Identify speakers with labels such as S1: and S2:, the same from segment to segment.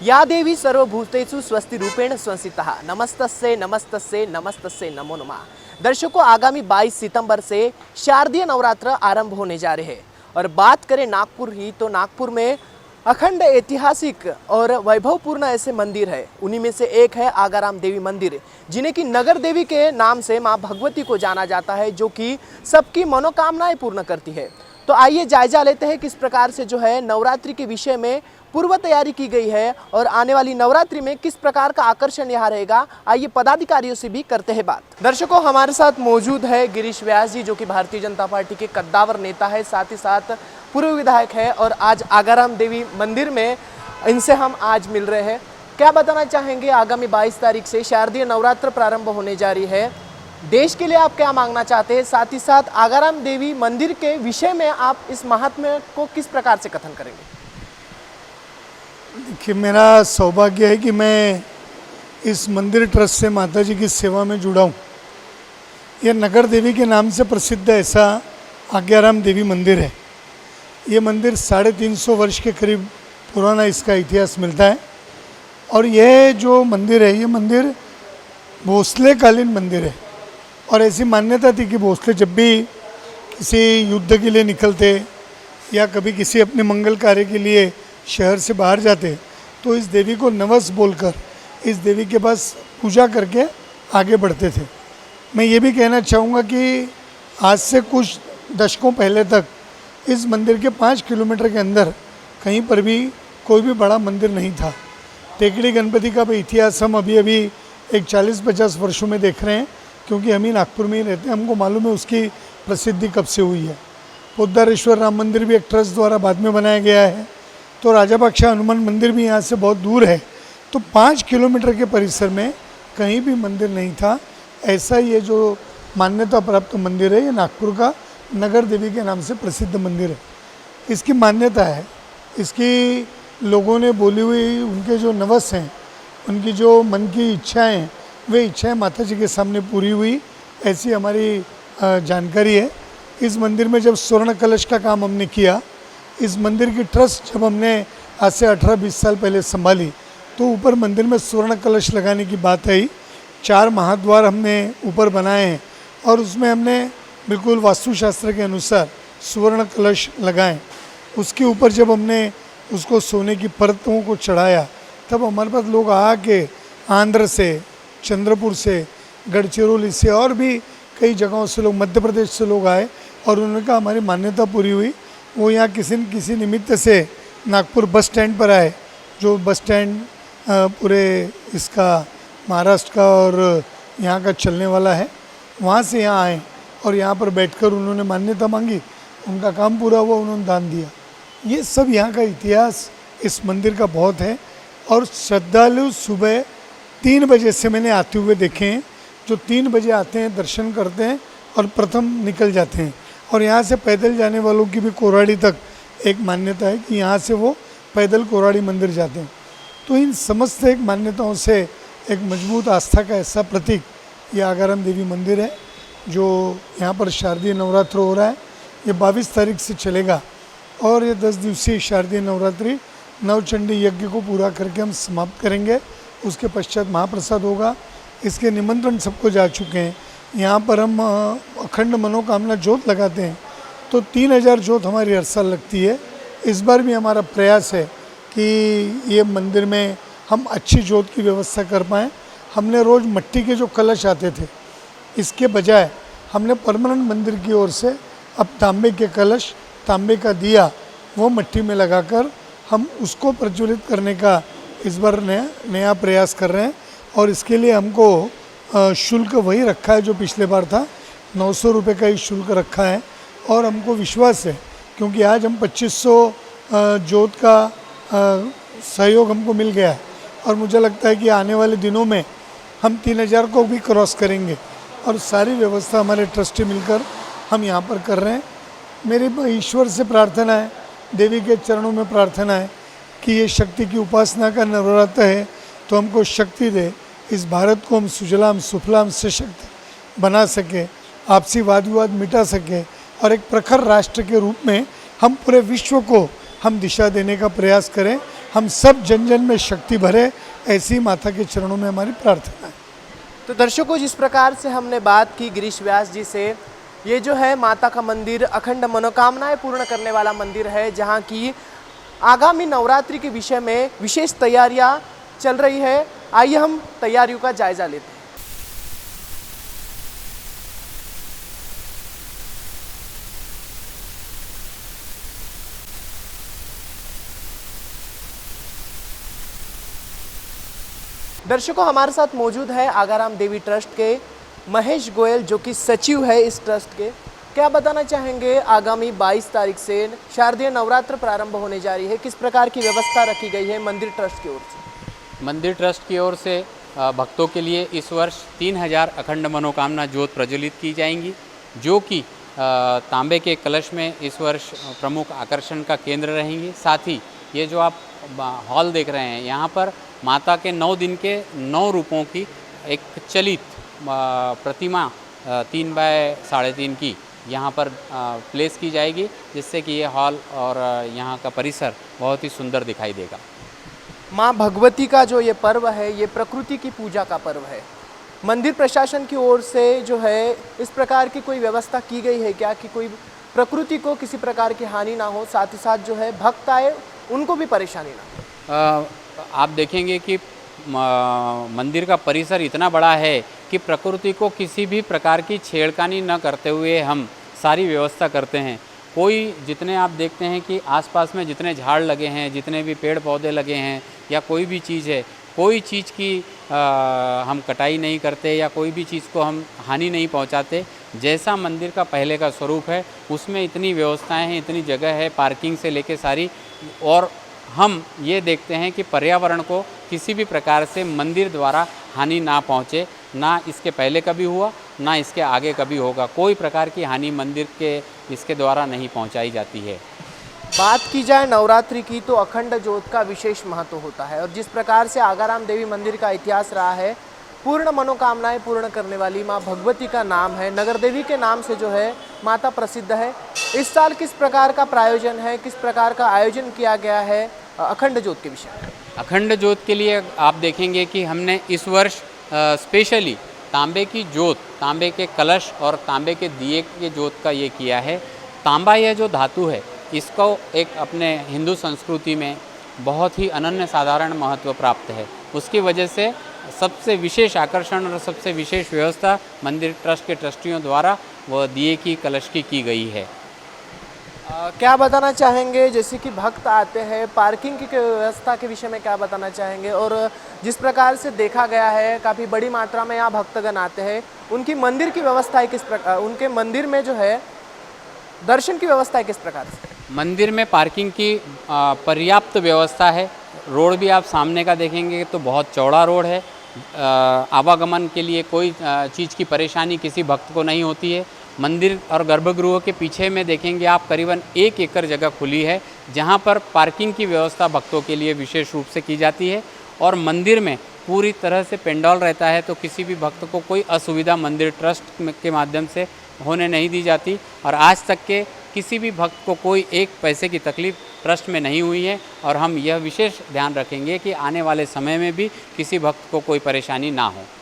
S1: या देवी सर्वभूतेषु स्वस्ति रूपेण संस्थितः नमस्तस्यै नमस्तस्यै नमस्तस्यै नमो नमः। दर्शकों, आगामी 22 सितंबर से शारदीय नवरात्र आरंभ होने जा रहे हैं और बात करें नागपुर ही तो नागपुर में अखंड ऐतिहासिक और वैभवपूर्ण ऐसे मंदिर है। उन्हीं में से एक है आगाराम देवी मंदिर, जिन्हें की नगर देवी के नाम से मां भगवती को जाना जाता है, जो कि सबकी मनोकामनाएं पूर्ण करती है। तो आइए जायजा लेते हैं किस प्रकार से जो है नवरात्रि के विषय में पूर्व तैयारी की गई है और आने वाली नवरात्रि में किस प्रकार का आकर्षण यहाँ रहेगा। आइए पदाधिकारियों से भी करते हैं बात। दर्शकों, हमारे साथ मौजूद है गिरीश व्यास जी, जो कि भारतीय जनता पार्टी के कद्दावर नेता है, साथ ही साथ पूर्व विधायक है और आज आगाराम देवी मंदिर में इनसे हम आज मिल रहे हैं। क्या बताना चाहेंगे, आगामी 22 तारीख से शारदीय नवरात्र प्रारंभ होने जा रही है, देश के लिए आप क्या मांगना चाहते हैं, साथ ही साथ आगाराम देवी मंदिर के विषय में आप इस महात्म्य को किस प्रकार से कथन करेंगे?
S2: देखिए, मेरा सौभाग्य है कि मैं इस मंदिर ट्रस्ट से माता जी की सेवा में जुड़ा हूँ। यह नगर देवी के नाम से प्रसिद्ध ऐसा आज्ञाराम देवी मंदिर है। ये मंदिर 350 वर्ष के करीब पुराना इसका इतिहास मिलता है और यह जो मंदिर है, ये मंदिर भोसले कालीन मंदिर है। और ऐसी मान्यता थी कि भोसले जब भी किसी युद्ध के लिए निकलते या कभी किसी अपने मंगल कार्य के लिए शहर से बाहर जाते तो इस देवी को नवस बोलकर इस देवी के पास पूजा करके आगे बढ़ते थे। मैं ये भी कहना चाहूँगा कि आज से कुछ दशकों पहले तक इस मंदिर के 5 किलोमीटर के अंदर कहीं पर भी कोई भी बड़ा मंदिर नहीं था। टेकड़ी गणपति का भी इतिहास हम अभी एक 40-50 वर्षों में देख रहे हैं, क्योंकि हम ही नागपुर में ही रहते हैं, हमको मालूम है उसकी प्रसिद्धि कब से हुई है। पोद्दारेश्वर राम मंदिर भी एक ट्रस्ट द्वारा बाद में बनाया गया है, तो राजापाक्षा हनुमान मंदिर भी यहाँ से बहुत दूर है। तो 5 किलोमीटर के परिसर में कहीं भी मंदिर नहीं था। ऐसा ये जो मान्यता प्राप्त मंदिर है, ये नागपुर का नगर देवी के नाम से प्रसिद्ध मंदिर है। इसकी मान्यता है, इसकी लोगों ने बोली हुई उनके जो नवस हैं, उनकी जो मन की इच्छाएँ हैं, वे इच्छाएँ माता जी के सामने पूरी हुई, ऐसी हमारी जानकारी है। इस मंदिर में जब स्वर्ण कलश का काम हमने किया, इस मंदिर की ट्रस्ट जब हमने आज से 18-20 साल पहले संभाली, तो ऊपर मंदिर में स्वर्ण कलश लगाने की बात आई। 4 महाद्वार हमने ऊपर बनाए हैं और उसमें हमने बिल्कुल वास्तुशास्त्र के अनुसार स्वर्ण कलश लगाएं। उसके ऊपर जब हमने उसको सोने की परतों को चढ़ाया, तब हमारे पास लोग आके आंध्र से, चंद्रपुर से, गढ़चिरौली से और भी कई जगहों से लोग, मध्य प्रदेश से लोग आए और उन्होंने कहा हमारी मान्यता पूरी हुई। वो यहाँ किसी न किसी निमित्त से नागपुर बस स्टैंड पर आए, जो बस स्टैंड पूरे इसका महाराष्ट्र का और यहाँ का चलने वाला है, वहाँ से यहाँ आए और यहाँ पर बैठकर उन्होंने मान्यता मांगी, उनका काम पूरा हुआ, उन्होंने दान दिया। ये सब यहाँ का इतिहास इस मंदिर का बहुत है। और श्रद्धालु सुबह 3 बजे से मैंने आते हुए देखे हैं, जो 3 बजे आते हैं, दर्शन करते हैं और प्रथम निकल जाते हैं। और यहाँ से पैदल जाने वालों की भी कोराड़ी तक एक मान्यता है कि यहाँ से वो पैदल कोराड़ी मंदिर जाते हैं। तो इन समस्त एक मान्यताओं से एक मजबूत आस्था का ऐसा प्रतीक ये आगाराम देवी मंदिर है, जो यहाँ पर शारदीय नवरात्र हो रहा है। ये 22 तारीख से चलेगा और ये 10 दिवसीय शारदीय नवरात्रि नवचंडी यज्ञ को पूरा करके हम समाप्त करेंगे। उसके पश्चात महाप्रसाद होगा। इसके निमंत्रण सबको जा चुके हैं। यहाँ पर हम अखंड मनोकामना ज्योत लगाते हैं, तो 3000 ज्योत हमारी हर साल लगती है। इस बार भी हमारा प्रयास है कि ये मंदिर में हम अच्छी ज्योत की व्यवस्था कर पाएँ। हमने रोज़ मिट्टी के जो कलश आते थे, इसके बजाय हमने परमानेंट मंदिर की ओर से अब तांबे के कलश, तांबे का दिया, वो मिट्टी में लगाकर हम उसको प्रज्वलित करने का इस बार नया प्रयास कर रहे हैं। और इसके लिए हमको शुल्क वही रखा है जो पिछले बार था, 900 रुपये का ही शुल्क रखा है। और हमको विश्वास है, क्योंकि आज हम 2500 ज्योत का सहयोग हमको मिल गया है और मुझे लगता है कि आने वाले दिनों में हम 3000 को भी क्रॉस करेंगे। और सारी व्यवस्था हमारे ट्रस्टी मिलकर हम यहाँ पर कर रहे हैं। मेरी ईश्वर से प्रार्थना है, देवी के चरणों में प्रार्थना है कि ये शक्ति की उपासना का नवरात्र है, तो हमको शक्ति दे, इस भारत को हम सुजलाम सुफलाम सशक्त बना सके, आपसी वाद विवाद मिटा सके और एक प्रखर राष्ट्र के रूप में हम पूरे विश्व को हम दिशा देने का प्रयास करें। हम सब जन जन में शक्ति भरे, ऐसी माता के चरणों में हमारी प्रार्थना है।
S1: तो दर्शकों, जिस प्रकार से हमने बात की गिरीश व्यास जी से, ये जो है माता का मंदिर अखंड मनोकामनाएं पूर्ण करने वाला मंदिर है, जहाँ की आगामी नवरात्रि के विषय में विशेष तैयारियां चल रही है। आइए हम तैयारियों का जायजा लेते हैं। दर्शकों, हमारे साथ मौजूद है आगाराम देवी ट्रस्ट के महेश गोयल, जो कि सचिव है इस ट्रस्ट के। क्या बताना चाहेंगे, आगामी 22 तारीख से शारदीय नवरात्र प्रारंभ होने जा रही है, किस प्रकार की व्यवस्था रखी गई है मंदिर ट्रस्ट की ओर से?
S3: मंदिर ट्रस्ट की ओर से भक्तों के लिए इस वर्ष 3000 अखंड मनोकामना ज्योत प्रज्वलित की जाएंगी, जो कि तांबे के कलश में इस वर्ष प्रमुख आकर्षण का केंद्र रहेंगी। साथ ही ये जो आप हॉल देख रहे हैं, यहाँ पर माता के 9 दिन के 9 रूपों की एक चलित प्रतिमा 3 बाय 3.5 की यहाँ पर प्लेस की जाएगी, जिससे कि ये हॉल और यहाँ का परिसर बहुत ही सुंदर दिखाई देगा।
S1: माँ भगवती का जो ये पर्व है, ये प्रकृति की पूजा का पर्व है। मंदिर प्रशासन की ओर से जो है इस प्रकार की कोई व्यवस्था की गई है क्या, कि कोई प्रकृति को किसी प्रकार की हानि ना हो, साथ ही साथ जो है भक्त आए उनको भी परेशानी ना हो?
S3: आप देखेंगे कि मंदिर का परिसर इतना बड़ा है कि प्रकृति को किसी भी प्रकार की छेड़खानी न करते हुए हम सारी व्यवस्था करते हैं। कोई जितने आप देखते हैं कि आसपास में जितने झाड़ लगे हैं, जितने भी पेड़ पौधे लगे हैं या कोई भी चीज़ है, कोई चीज़ की हम कटाई नहीं करते या कोई भी चीज़ को हम हानि नहीं पहुंचाते। जैसा मंदिर का पहले का स्वरूप है, उसमें इतनी व्यवस्थाएं हैं, इतनी जगह है, पार्किंग से लेके सारी। और हम ये देखते हैं कि पर्यावरण को किसी भी प्रकार से मंदिर द्वारा हानि ना पहुँचे, ना इसके पहले कभी हुआ, ना इसके आगे कभी होगा। कोई प्रकार की हानि मंदिर के इसके द्वारा नहीं पहुँचाई जाती है।
S1: बात की जाए नवरात्रि की, तो अखंड ज्योत का विशेष महत्व होता है, और जिस प्रकार से आगाराम देवी मंदिर का इतिहास रहा है, पूर्ण मनोकामनाएं पूर्ण करने वाली माँ भगवती का नाम है, नगर देवी के नाम से जो है माता प्रसिद्ध है। इस साल किस प्रकार का प्रायोजन है, किस प्रकार का आयोजन किया गया है अखंड ज्योत के विषय में?
S3: अखंड ज्योत के लिए आप देखेंगे कि हमने इस वर्ष स्पेशली तांबे की ज्योत, तांबे के कलश और तांबे के दिए के ज्योत का ये किया है। तांबा यह जो धातु है, इसको एक अपने हिंदू संस्कृति में बहुत ही अनन्य साधारण महत्व प्राप्त है। उसकी वजह से सबसे विशेष आकर्षण और सबसे विशेष व्यवस्था मंदिर ट्रस्ट के ट्रस्टियों द्वारा वह दिए की कलश की गई है।
S1: क्या बताना चाहेंगे, जैसे कि भक्त आते हैं, पार्किंग की व्यवस्था के विषय में क्या बताना चाहेंगे? और जिस प्रकार से देखा गया है काफ़ी बड़ी मात्रा में यहाँ भक्तगण आते हैं, उनकी मंदिर की व्यवस्था है किस प्रकार, उनके मंदिर में जो है दर्शन की व्यवस्था है किस प्रकार से?
S3: मंदिर में पार्किंग की पर्याप्त व्यवस्था है। रोड भी आप सामने का देखेंगे तो बहुत चौड़ा रोड है। आवागमन के लिए कोई चीज़ की परेशानी किसी भक्त को नहीं होती है। मंदिर और गर्भगृह के पीछे में देखेंगे आप करीबन 1 एकड़ जगह खुली है, जहां पर पार्किंग की व्यवस्था भक्तों के लिए विशेष रूप से की जाती है। और मंदिर में पूरी तरह से पेंडॉल रहता है, तो किसी भी भक्त को कोई असुविधा मंदिर ट्रस्ट के माध्यम से होने नहीं दी जाती। और आज तक के किसी भी भक्त को कोई एक पैसे की तकलीफ ट्रस्ट में नहीं हुई है। और हम यह विशेष ध्यान रखेंगे कि आने वाले समय में भी किसी भक्त को कोई परेशानी ना हो।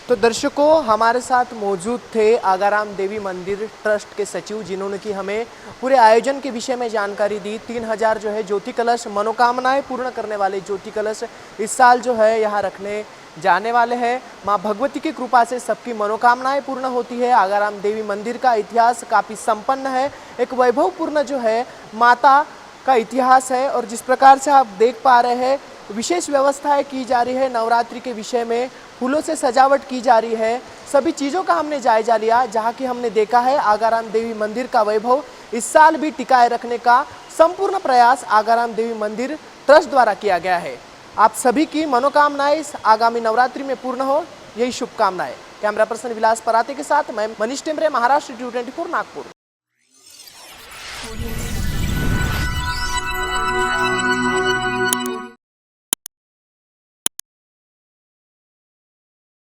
S1: तो दर्शकों, हमारे साथ मौजूद थे आगाराम देवी मंदिर ट्रस्ट के सचिव, जिन्होंने कि हमें पूरे आयोजन के विषय में जानकारी दी। 3000 जो है ज्योति कलश, मनोकामनाएं पूर्ण करने वाले ज्योति कलश इस साल जो है यहाँ रखने जाने वाले हैं। माँ भगवती की कृपा से सबकी मनोकामनाएं पूर्ण होती है। आगाराम देवी मंदिर का इतिहास काफ़ी संपन्न है, एक वैभवपूर्ण जो है माता का इतिहास है। और जिस प्रकार से आप देख पा रहे हैं, विशेष व्यवस्थाएं की जा रही है नवरात्रि के विषय में, फूलों से सजावट की जा रही है। सभी चीज़ों का हमने जायजा लिया, जहाँ की हमने देखा है आगाराम देवी मंदिर का वैभव इस साल भी टिकाए रखने का संपूर्ण प्रयास आगाराम देवी मंदिर ट्रस्ट द्वारा किया गया है। आप सभी की मनोकामनाएं इस आगामी नवरात्रि में पूर्ण हो, यही शुभकामनाएं। कैमरा पर्सन विलास पराते के साथ मैं मनीष टेम्बरे, महाराष्ट्र T24 नागपुर।